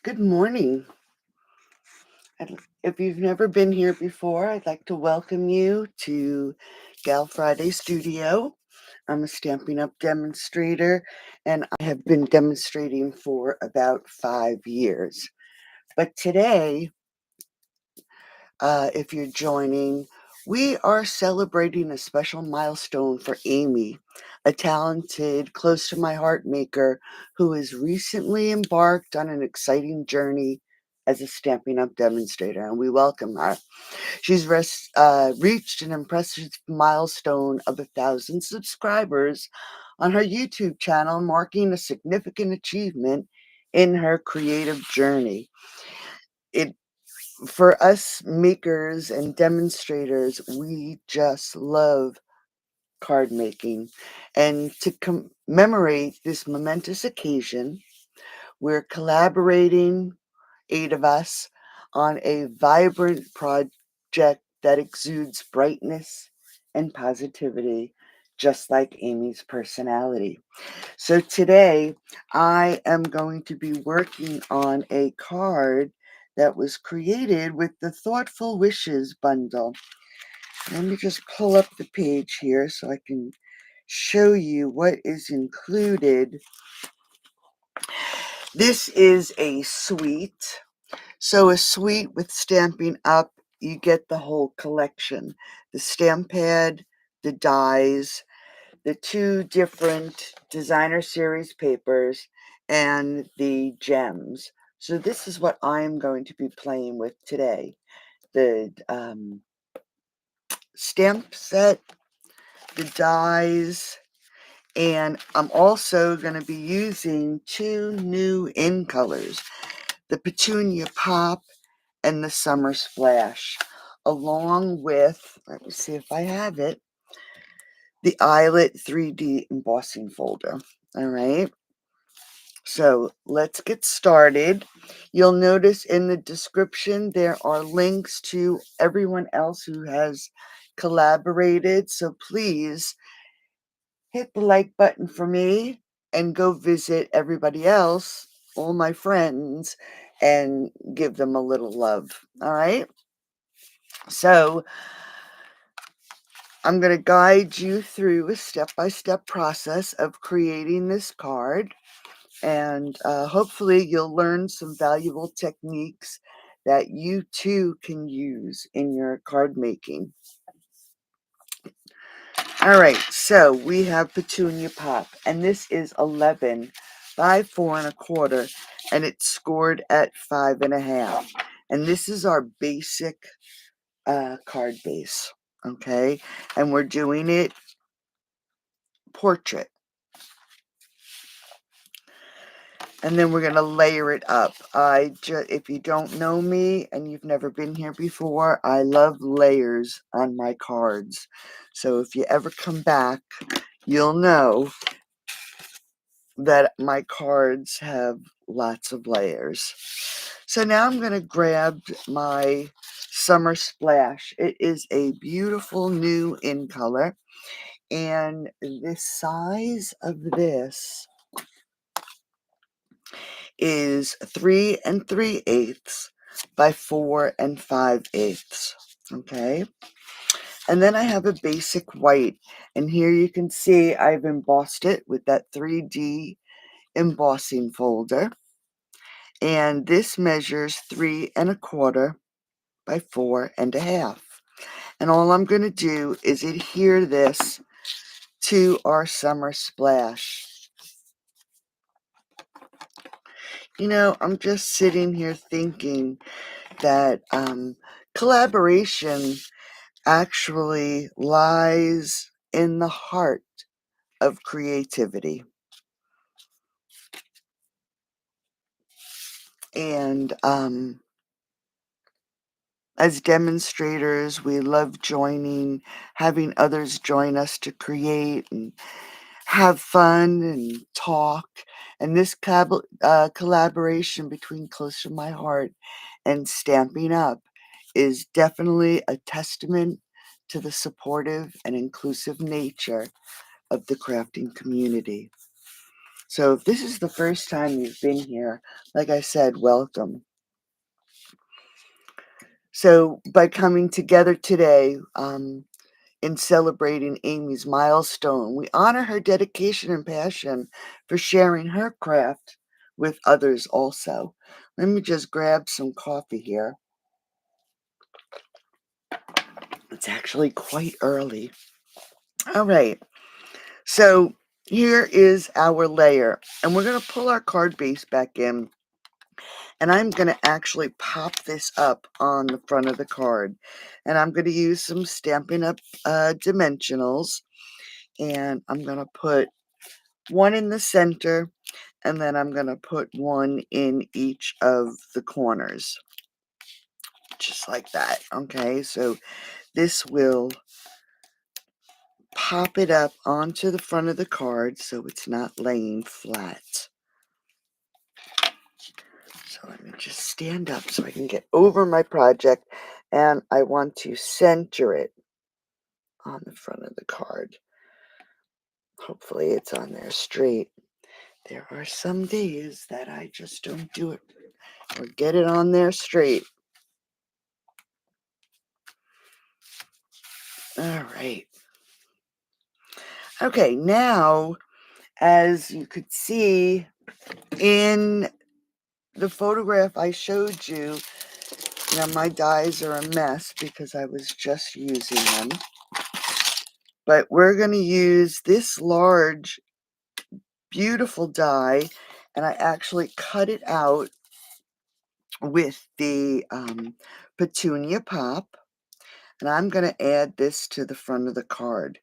Good morning. If you've never been here before, I'd like to welcome you to Gal Friday Studio. I'm a Stampin' Up! Demonstrator, and I have been demonstrating for about 5 years. But today, if you're joining, we are celebrating a special milestone for Amy, a talented, close to my heart maker who has recently embarked on an exciting journey as a Stampin' Up! Demonstrator, and we welcome her. She's reached an impressive milestone of 1,000 subscribers on her YouTube channel, marking a significant achievement in her creative journey. It For us makers and demonstrators, we just love card making. And to commemorate this momentous occasion, we're collaborating, 8 of us, on a vibrant project that exudes brightness and positivity, just like Amy's personality. So today, I am going to be working on a card that was created with the Thoughtful Wishes bundle. Let me just pull up the page here so I can show you what is included. This is a suite. So a suite with Stampin' Up, you get the whole collection. The stamp pad, the dies, the 2 different designer series papers, and the gems. So this is what I'm going to be playing with today. The stamp set, the dies, and I'm also going to be using 2 new in colors, the Petunia Pop and the Summer Splash, along with, let me see if I have it, the Eyelet 3D embossing folder. All right. So let's get started. You'll notice in the description there are links to everyone else who has collaborated. So please hit the like button for me and go visit everybody else, all my friends, and give them a little love. All right. So I'm going to guide you through a step-by-step process of creating this card. And hopefully you'll learn some valuable techniques that you too can use in your card making. All right, so we have Petunia Pop, and this is 11 by 4 1/4, and it's scored at 5 1/2. And this is our basic card base, okay? And we're doing it portrait. And then we're going to layer it up. If you don't know me and you've never been here before, I love layers on my cards. So if you ever come back, you'll know that my cards have lots of layers. So now I'm going to grab my Summer Splash. It is a beautiful new in color. And the size of this is 3 3/8 by 4 5/8. Okay. And then I have a basic white. And here you can see I've embossed it with that 3D embossing folder. And this measures 3 1/4 by 4 1/2. And all I'm going to do is adhere this to our Summer Splash. You know, I'm just sitting here thinking that collaboration actually lies in the heart of creativity. And as demonstrators, we love having others join us to create and have fun and talk. And this collaboration between Close to My Heart and Stampin' Up is definitely a testament to the supportive and inclusive nature of the crafting community. So if this is the first time you've been here, like I said, welcome. So by coming together today, in celebrating Amy's milestone, we honor her dedication and passion for sharing her craft with others also. Let me just grab some coffee here. It's actually quite early. All right. So here is our layer, and we're going to pull our card base back in, and I'm going to actually pop this up on the front of the card, and I'm going to use some Stampin' Up! Dimensionals, and I'm going to put one in the center, and then I'm going to put one in each of the corners, just like that. Okay, so this will pop it up onto the front of the card so it's not laying flat. So let me just stand up so I can get over my project, and I want to center it on the front of the card. Hopefully it's on there straight. There are some days that I just don't do it or get it on there straight. All right. Okay, now, as you could see in the photograph I showed you, now my dies are a mess because I was just using them. But we're going to use this large, beautiful die, and I actually cut it out with the petunia pop. And I'm going to add this to the front of the card.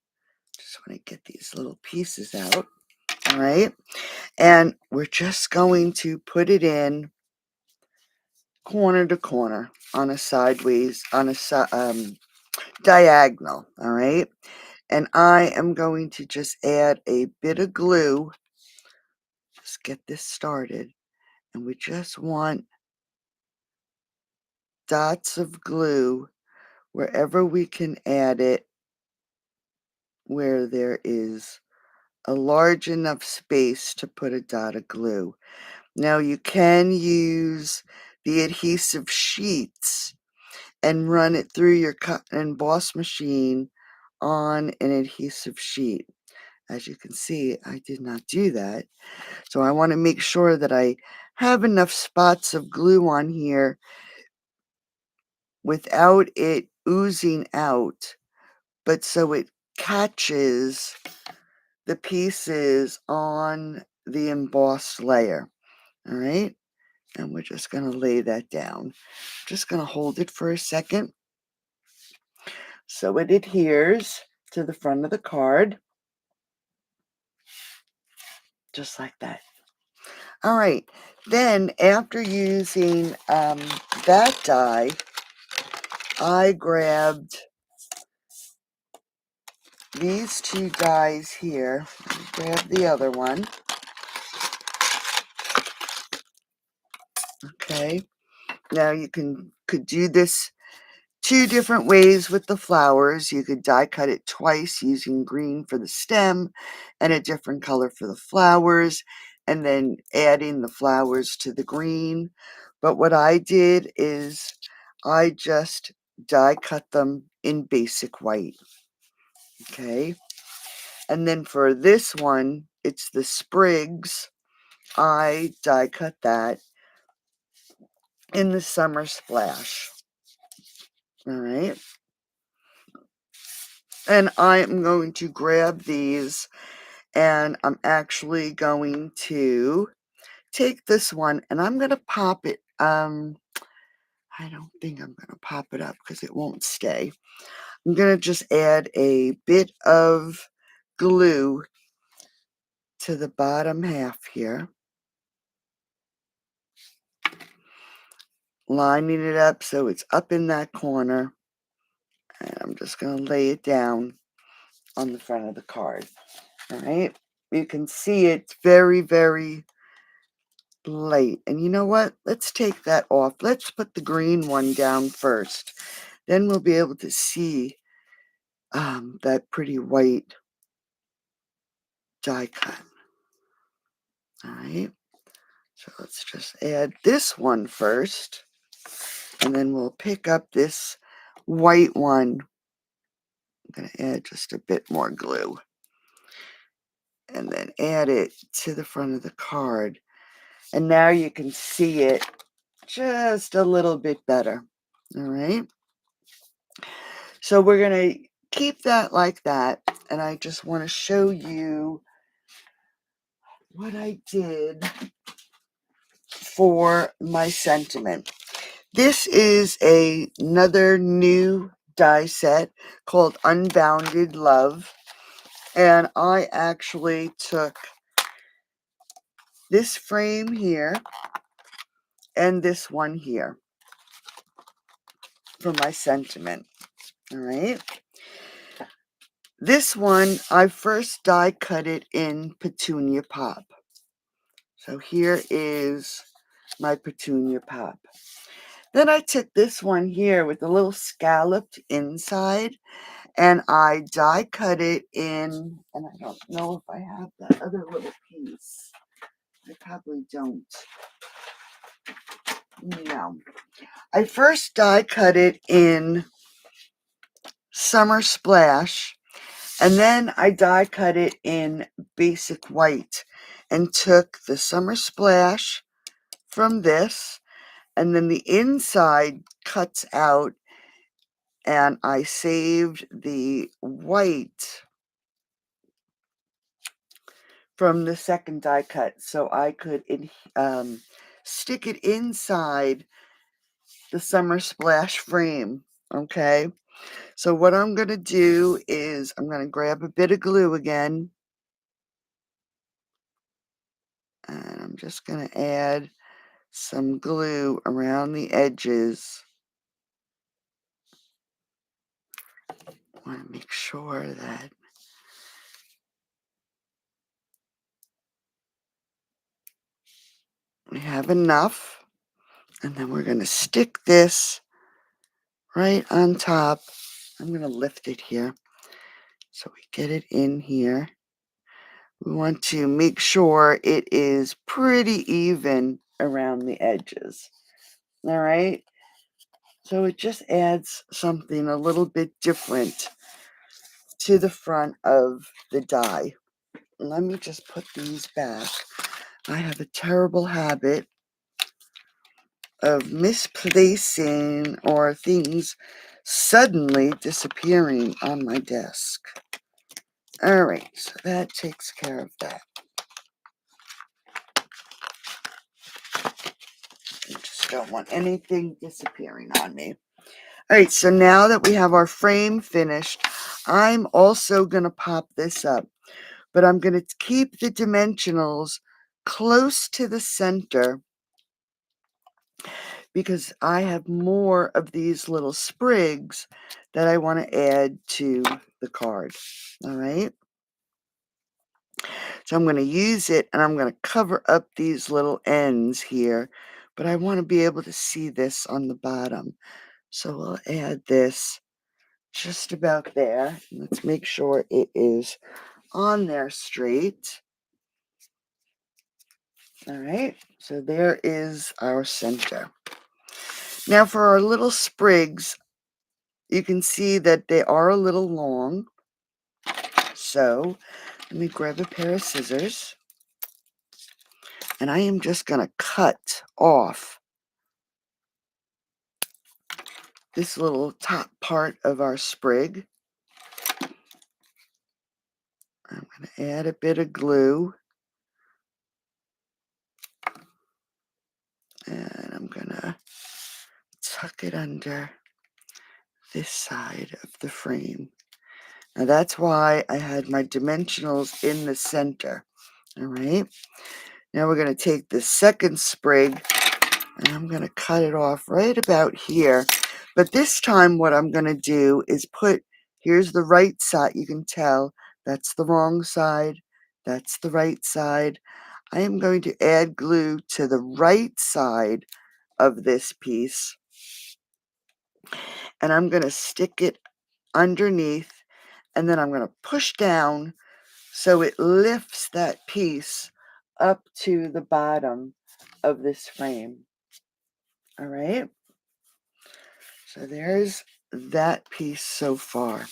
Just want to get these little pieces out. All right. And we're just going to put it in corner to corner on a sideways, on a diagonal. All right. And I am going to just add a bit of glue. Just get this started. And we just want dots of glue wherever we can add it, where there is a large enough space to put a dot of glue. Now you can use the adhesive sheets and run it through your cut and emboss machine on an adhesive sheet. As you can see, I did not do that. So I want to make sure that I have enough spots of glue on here without it oozing out, but so it catches the pieces on the embossed layer. All right. And we're just going to lay that down. Just going to hold it for a second so it adheres to the front of the card. Just like that. All right. Then after using that die, I grabbed these two dies here. Grab the other one. Okay. Now you could do this two different ways with the flowers. You could die cut it twice using green for the stem and a different color for the flowers, and then adding the flowers to the green. But what I did is I just die cut them in basic white. Okay. And then for this one, it's the sprigs. I die cut that in the summer splash. All right. And I am going to grab these, and I'm actually going to take this one and I'm going to pop it. I don't think I'm going to pop it up because it won't stay. I'm going to just add a bit of glue to the bottom half here, lining it up so it's up in that corner. And I'm just going to lay it down on the front of the card. All right. You can see it's very, very light. And you know what? Let's take that off. Let's put the green one down first. Then we'll be able to see that pretty white die cut. All right, so let's just add this one first, and then we'll pick up this white one. I'm going to add just a bit more glue, and then add it to the front of the card. And now you can see it just a little bit better. All right, so we're going to keep that like that, and I just want to show you what I did for my sentiment. This is another new die set called Unbounded Love, and I actually took this frame here and this one here for my sentiment. All right, this one I first die cut it in Petunia Pop. So here is my Petunia Pop. Then I took this one here with a little scalloped inside, and I die cut it in, and I don't know if I have that other little piece. I probably don't. No. I first die cut it in Summer Splash, and then I die cut it in Basic White, and took the Summer Splash from this, and then the inside cuts out, and I saved the white from the second die cut so I could stick it inside the Summer Splash frame. Okay, so what I'm going to do is I'm going to grab a bit of glue again, and I'm just going to add some glue around the edges. I want to make sure that we have enough, and then we're going to stick this right on top. I'm going to lift it here so we get it in here. We want to make sure it is pretty even around the edges. All right, so it just adds something a little bit different to the front of the die. Let me just put these back. I have a terrible habit of misplacing or things suddenly disappearing on my desk. All right, so that takes care of that. I just don't want anything disappearing on me. All right, so now that we have our frame finished, I'm also going to pop this up, but I'm going to keep the dimensionals close to the center because I have more of these little sprigs that I want to add to the card. All right, so I'm going to use it, and I'm going to cover up these little ends here, but I want to be able to see this on the bottom. So we'll add this just about there. Let's make sure it is on there straight. All right, so there is our center. Now for our little sprigs, you can see that they are a little long. So let me grab a pair of scissors, and I am just going to cut off this little top part of our sprig. I'm going to add a bit of glue, and I'm going to tuck it under this side of the frame. Now that's why I had my dimensionals in the center. All right, now we're going to take the second sprig, and I'm going to cut it off right about here. But this time what I'm going to do is here's the right side. You can tell that's the wrong side. That's the right side. I am going to add glue to the right side of this piece, and I'm going to stick it underneath, and then I'm going to push down so it lifts that piece up to the bottom of this frame. All right. So there's that piece so far.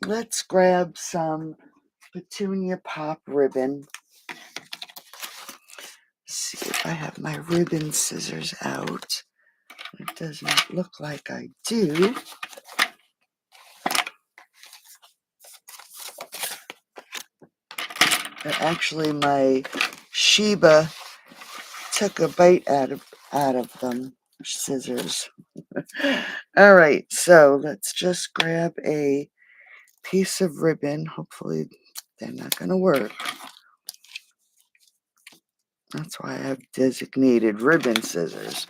Let's grab some petunia pop ribbon. See if I have my ribbon scissors out. It does not look like I do. Actually, my Sheba took a bite out of them. Scissors. All right, so let's just grab a piece of ribbon. Hopefully, they're not going to work. That's why I have designated ribbon scissors.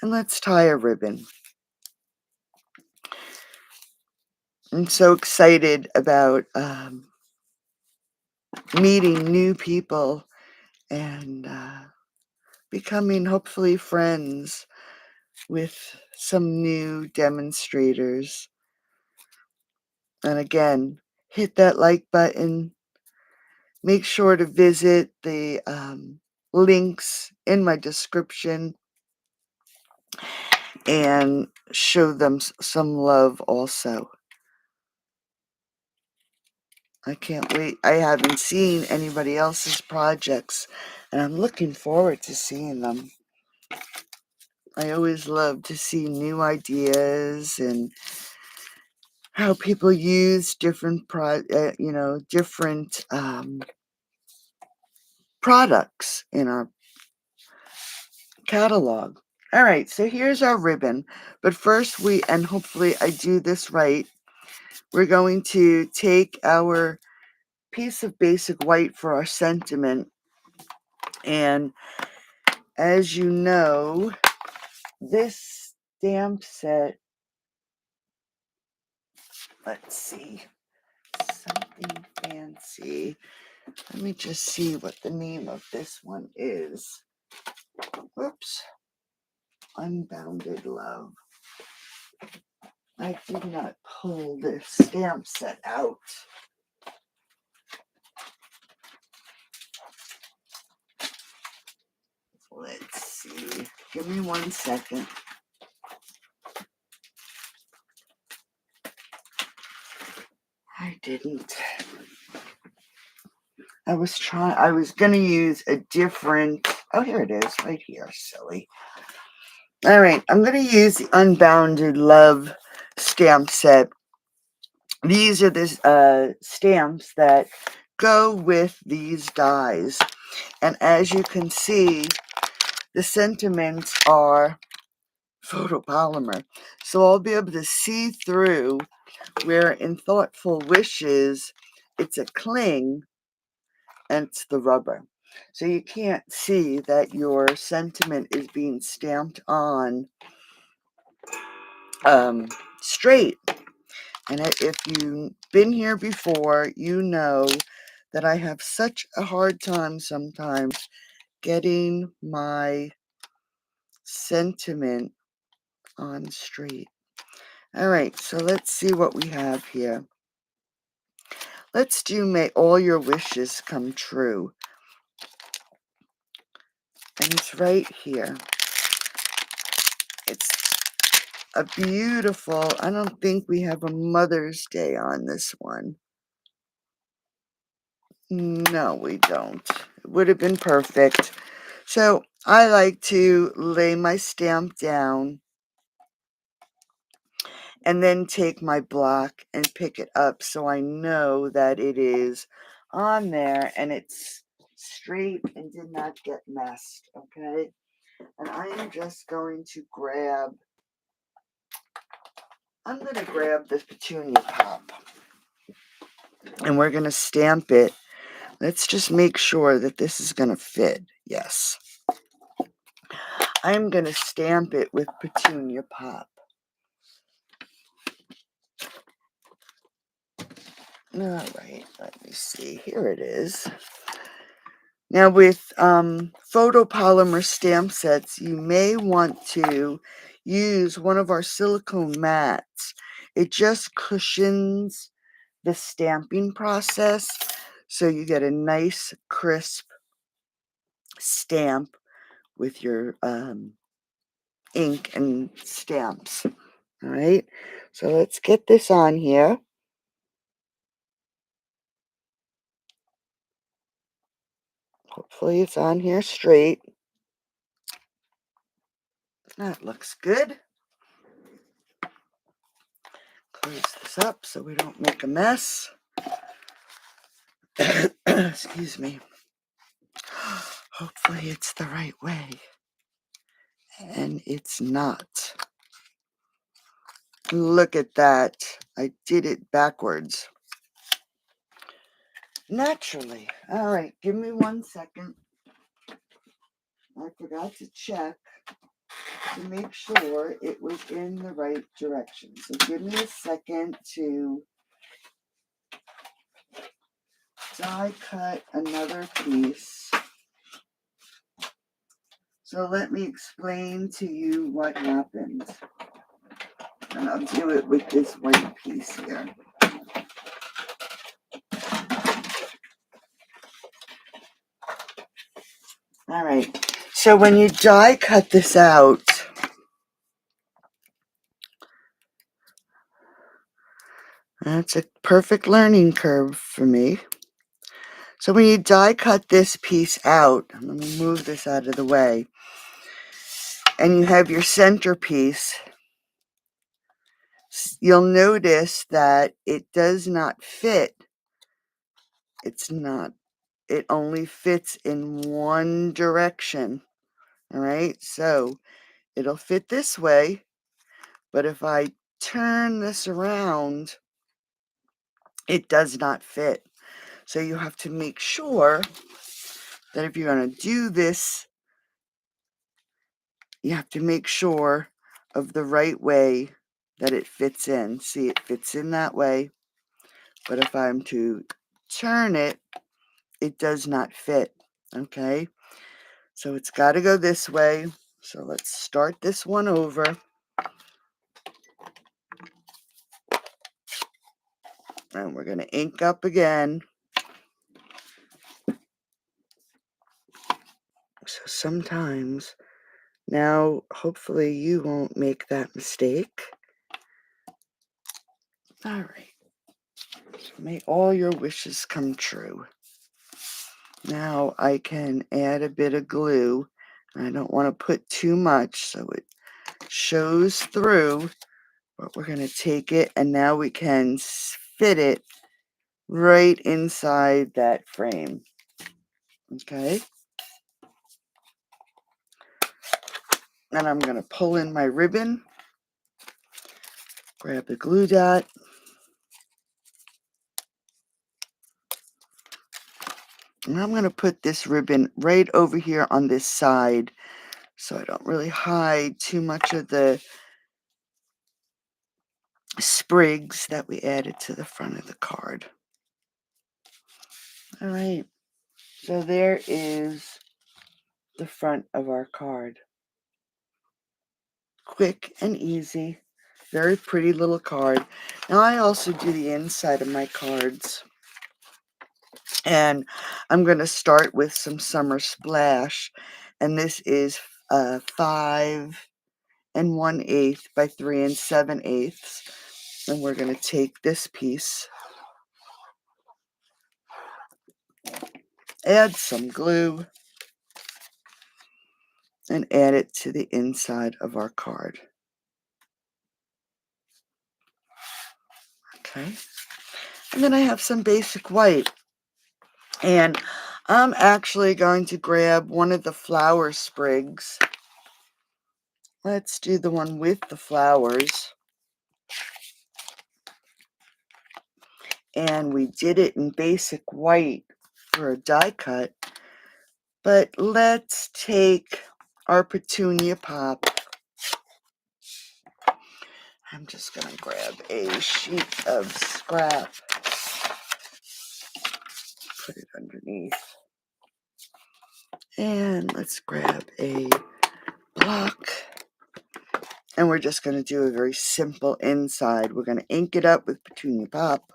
And let's tie a ribbon. I'm so excited about meeting new people and becoming hopefully friends with some new demonstrators. And again, hit that like button. Make sure to visit the links in my description and show them some love also. I can't wait. I haven't seen anybody else's projects, and I'm looking forward to seeing them. I always love to see new ideas and how people use different different products in our catalog. All right, so here's our ribbon. But first and hopefully I do this right, we're going to take our piece of basic white for our sentiment. And as you know, this stamp set, let's see, something fancy. Let me just see what the name of this one is. Whoops. Unbounded Love. I did not pull this stamp set out. Let's see. Give me 1 second. I didn't. I was going to use a different. Oh, here it is, right here. Silly. All right, I'm going to use the Unbounded Love stamp set. These are the stamps that go with these dies. And as you can see, the sentiments are photopolymer. So I'll be able to see through where in Thoughtful Wishes, it's a cling and it's the rubber. So you can't see that your sentiment is being stamped on straight. And if you've been here before, you know that I have such a hard time sometimes getting my sentiment on straight. All right, so let's see what we have here. Let's do May All Your Wishes Come True. And it's right here. It's a beautiful, I don't think we have a Mother's Day on this one. No, we don't. It would have been perfect. So I like to lay my stamp down and then take my block and pick it up so I know that it is on there and it's straight and did not get messed, okay? And I am just going to grab this petunia pop and we're going to stamp it. Let's just make sure that this is going to fit. Yes. I'm going to stamp it with petunia pop. All right, let me see. Here it is. Now with photopolymer stamp sets, you may want to use one of our silicone mats. It just cushions the stamping process so you get a nice crisp stamp with your ink and stamps. All right, so let's get this on here. Hopefully it's on here straight. That looks good. Close this up so we don't make a mess. Excuse me. Hopefully it's the right way. And it's not. Look at that. I did it backwards. Naturally. All right, give me 1 second. I forgot to check to make sure it was in the right direction. So give me a second to die cut another piece. So let me explain to you what happened. And I'll do it with this white piece here. All right. So when you die cut this out, that's a perfect learning curve for me. So when you die cut this piece out, let me move this out of the way, and you have your centerpiece, you'll notice that it does not fit. It only fits in one direction. All right, so it'll fit this way, but if I turn this around, it does not fit. So you have to make sure that if you're going to do this, you have to make sure of the right way that it fits in. See, it fits in that way, but if I'm to turn it, it does not fit. Okay, so it's got to go this way. So let's start this one over. And we're going to ink up again. So sometimes, now hopefully you won't make that mistake. All right. So may all your wishes come true. Now I can add a bit of glue. I don't want to put too much so it shows through, but we're going to take it and now we can fit it right inside that frame. Okay. And I'm going to pull in my ribbon, grab the glue dot, and I'm going to put this ribbon right over here on this side so I don't really hide too much of the sprigs that we added to the front of the card. All right, so there is the front of our card. Quick and easy, very pretty little card. Now I also do the inside of my cards. And I'm going to start with some Summer Splash. And this is 5 1/8 by 3 7/8. And we're going to take this piece, add some glue, and add it to the inside of our card. Okay. And then I have some basic white. And I'm actually going to grab one of the flower sprigs. Let's do the one with the flowers. And we did it in basic white for a die cut. But let's take our petunia pop. I'm just going to grab a sheet of scrap, put it underneath. And let's grab a block. And we're just going to do a very simple inside. We're going to ink it up with petunia pop.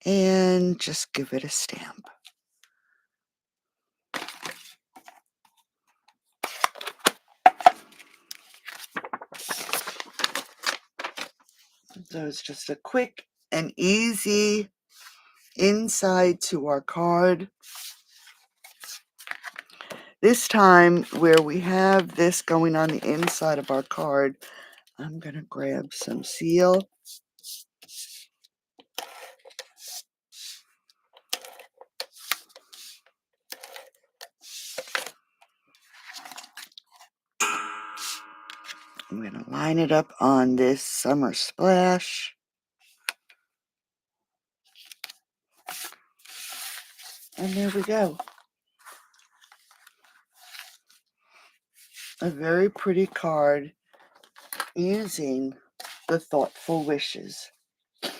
And just give it a stamp. So it's just a quick and easy inside to our card. This time, where we have this going on the inside of our card, I'm going to grab some seal. I'm going to line it up on this Summer Splash. And there we go. A very pretty card using the thoughtful wishes.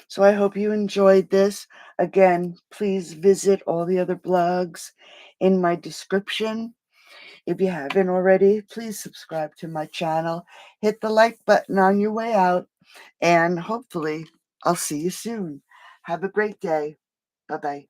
So I hope you enjoyed this. Again, please visit all the other blogs in my description. If you haven't already, please subscribe to my channel. Hit the like button on your way out. And hopefully, I'll see you soon. Have a great day. Bye-bye.